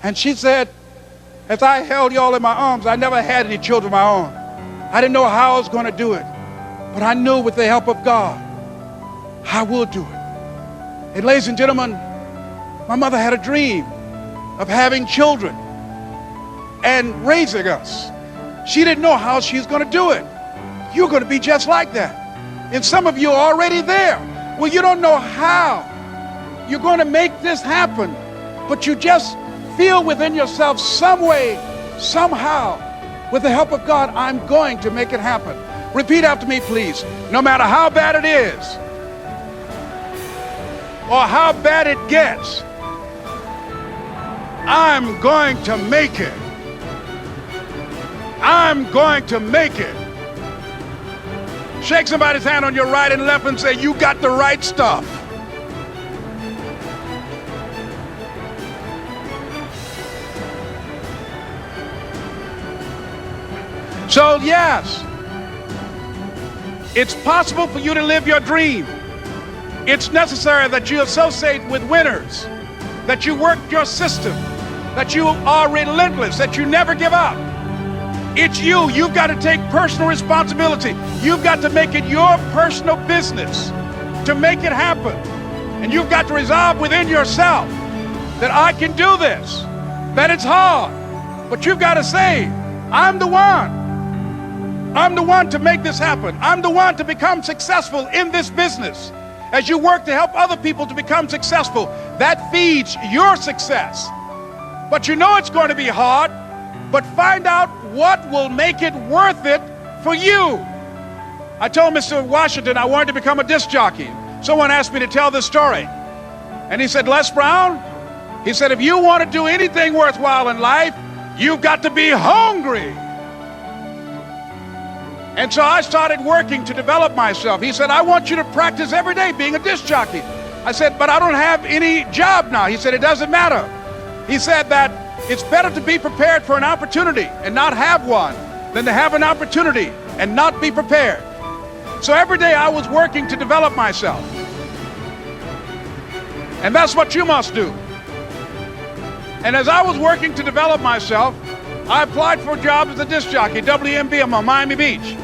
And she said, as I held y'all in my arms, I never had any children of my own. I didn't know how I was going to do it, but I knew with the help of God, I will do it. And ladies and gentlemen, my mother had a dream of having children and raising us. She didn't know how she was going to do it. You're going to be just like that. And some of you are already there. Well, you don't know how you're going to make this happen, but you just feel within yourself some way, somehow, with the help of God, I'm going to make it happen. Repeat after me, please. No matter how bad it is or how bad it gets, I'm going to make it. I'm going to make it. Shake somebody's hand on your right and left and say, you got the right stuff. So yes, it's possible for you to live your dream. It's necessary that you associate with winners, that you work your system, that you are relentless, that you never give up. It's you. You've got to take personal responsibility. You've got to make it your personal business to make it happen. And you've got to resolve within yourself that I can do this, that it's hard, but you've got to say, I'm the one. I'm the one to make this happen. I'm the one to become successful in this business. As you work to help other people to become successful, that feeds your success. But you know it's going to be hard, but find out what will make it worth it for you. I told Mr. Washington I wanted to become a disc jockey. Someone asked me to tell this story. And he said, Les Brown, he said, if you want to do anything worthwhile in life, you've got to be hungry. And so I started working to develop myself. He said, I want you to practice every day being a disc jockey. I said, but I don't have any job now. He said, it doesn't matter. He said that it's better to be prepared for an opportunity and not have one than to have an opportunity and not be prepared. So every day I was working to develop myself. And that's what you must do. And as I was working to develop myself, I applied for a job as a disc jockey, WMB, on Miami Beach.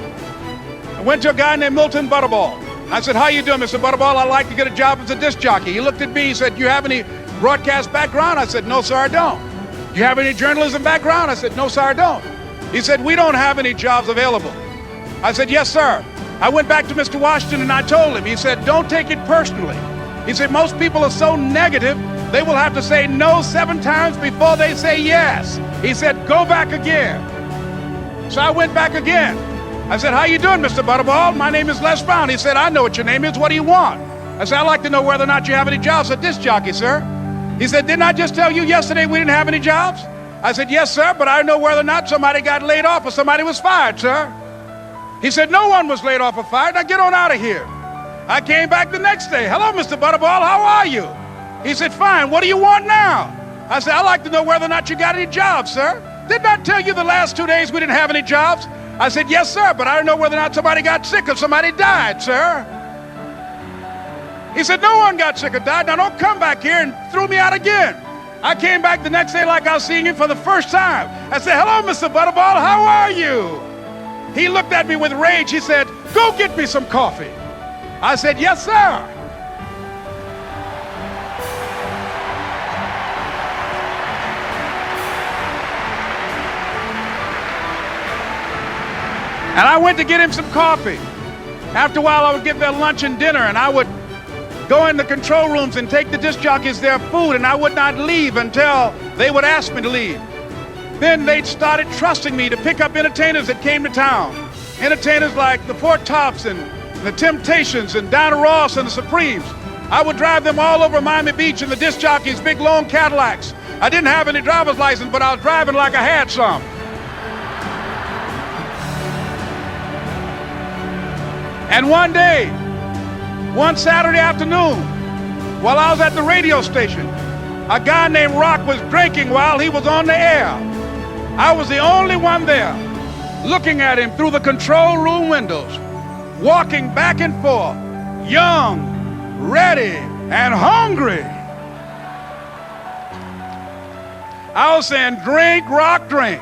I went to a guy named Milton Butterball. I said, how you doing, Mr. Butterball? I'd like to get a job as a disc jockey. He looked at me, he said, you have any broadcast background? I said, no, sir, I don't. You have any journalism background? I said, no, sir, I don't. He said, we don't have any jobs available. I said, yes, sir. I went back to Mr. Washington and I told him, he said, don't take it personally. He said, most people are so negative, they will have to say no 7 times before they say yes. He said, go back again. So I went back again. I said, how you doing, Mr. Butterball? My name is Les Brown. He said, I know what your name is. What do you want? I said, I'd like to know whether or not you have any jobs as a disc jockey, sir. He said, didn't I just tell you yesterday we didn't have any jobs? I said, yes, sir, but I know whether or not somebody got laid off or somebody was fired, sir. He said, no one was laid off or fired. Now get on out of here. I came back the next day. Hello, Mr. Butterball, how are you? He said, fine, what do you want now? I said, I'd like to know whether or not you got any jobs, sir. Didn't I tell you the last 2 days we didn't have any jobs? I said, yes, sir, but I don't know whether or not somebody got sick or somebody died, sir. He said, no one got sick or died. Now don't come back here and throw me out again. I came back the next day like I was seeing him for the first time. I said, hello, Mr. Butterball, how are you? He looked at me with rage. He said, go get me some coffee. I said, yes, sir. And I went to get him some coffee. After a while, I would get their lunch and dinner, and I would go in the control rooms and take the disc jockeys their food, and I would not leave until they would ask me to leave. Then they started trusting me to pick up entertainers that came to town. Entertainers like the Four Tops and the Temptations and Donna Ross and the Supremes. I would drive them all over Miami Beach in the disc jockeys' big long Cadillacs. I didn't have any driver's license, but I was driving like I had some. And one day, one Saturday afternoon, while I was at the radio station, a guy named Rock was drinking while he was on the air. I was the only one there, looking at him through the control room windows, walking back and forth, young, ready, and hungry. I was saying, drink, rock, drink.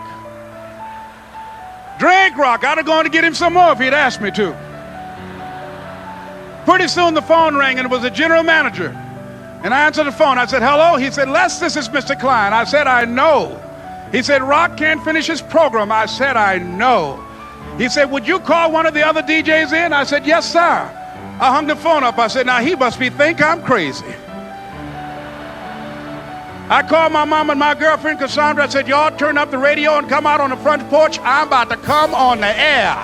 Drink, rock. I'd have gone to get him some more if he'd asked me to. Pretty soon the phone rang, and it was the general manager. And I answered the phone. I said, hello? He said, Les, this is Mr. Klein. I said, I know. He said, Rock can't finish his program. I said, I know. He said, would you call one of the other DJs in? I said, yes, sir. I hung the phone up. I said, now he must think I'm crazy. I called my mom and my girlfriend, Cassandra. I said, y'all turn up the radio and come out on the front porch. I'm about to come on the air.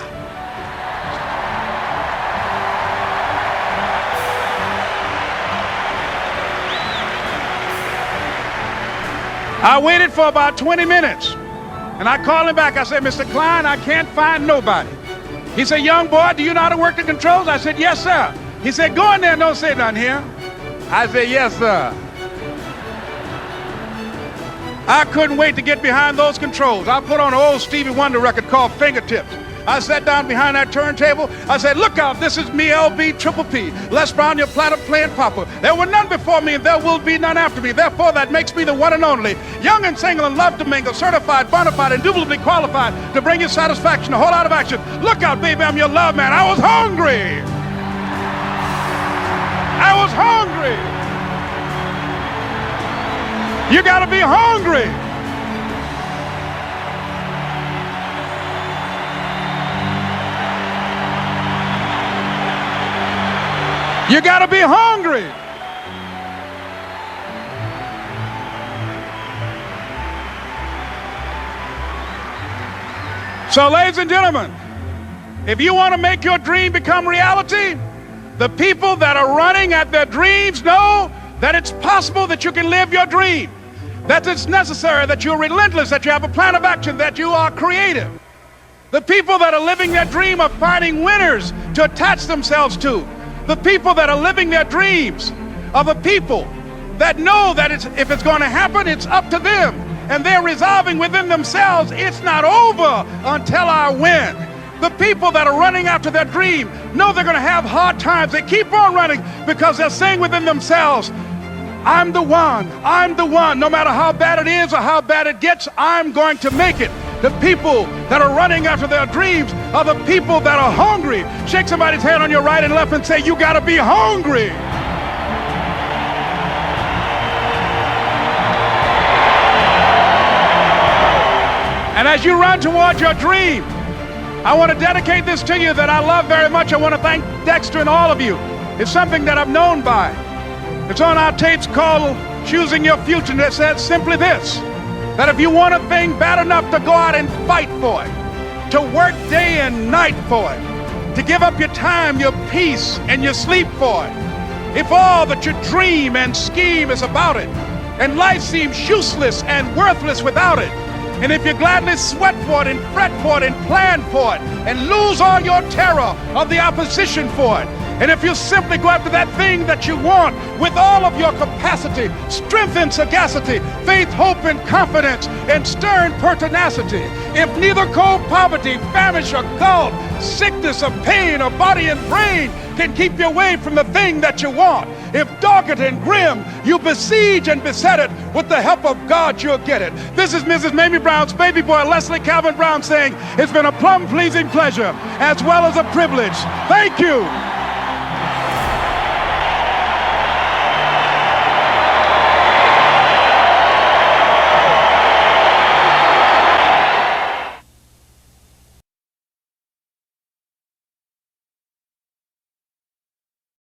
I waited for about 20 minutes, and I called him back. I said, Mr. Klein, I can't find nobody. He said, young boy, do you know how to work the controls? I said, yes, sir. He said, go in there and don't say nothing here. I said, yes, sir. I couldn't wait to get behind those controls. I put on an old Stevie Wonder record called Fingertips. I sat down behind that turntable. I said, look out, this is me, LB, Triple P. Les Brown, your platter playing papa. There were none before me, and there will be none after me. Therefore, that makes me the one and only. Young and single and love to mingle, certified, bona fide, indubitably qualified to bring you satisfaction, a whole lot of action. Look out, baby, I'm your love man. I was hungry. I was hungry. You gotta be hungry. You gotta be hungry. So, ladies and gentlemen, if you want to make your dream become reality, the people that are running at their dreams know that it's possible that you can live your dream, that it's necessary, that you're relentless, that you have a plan of action, that you are creative. The people that are living their dream are finding winners to attach themselves to. The people that are living their dreams are the people that know that if it's going to happen, it's up to them. And they're resolving within themselves, it's not over until I win. The people that are running after their dream know they're going to have hard times. They keep on running because they're saying within themselves, I'm the one, no matter how bad it is or how bad it gets, I'm going to make it. The people that are running after their dreams are the people that are hungry. Shake somebody's hand on your right and left and say, you gotta be hungry. And as you run towards your dream, I want to dedicate this to you that I love very much. I want to thank Dexter and all of you. It's something that I'm known by. It's on our tapes called Choosing Your Future, and it says simply this, that if you want a thing bad enough to go out and fight for it, to work day and night for it, to give up your time, your peace, and your sleep for it, if all that you dream and scheme is about it, and life seems useless and worthless without it, and if you gladly sweat for it and fret for it and plan for it and lose all your terror of the opposition for it, and if you simply go after that thing that you want with all of your capacity, strength and sagacity, faith, hope and confidence, and stern pertinacity, if neither cold poverty, famish or gout, sickness or pain or body and brain can keep you away from the thing that you want, if dogged and grim, you besiege and beset it, with the help of God you'll get it. This is Mrs. Mamie Brown's baby boy, Leslie Calvin Brown, saying it's been a plumb pleasing pleasure as well as a privilege. Thank you.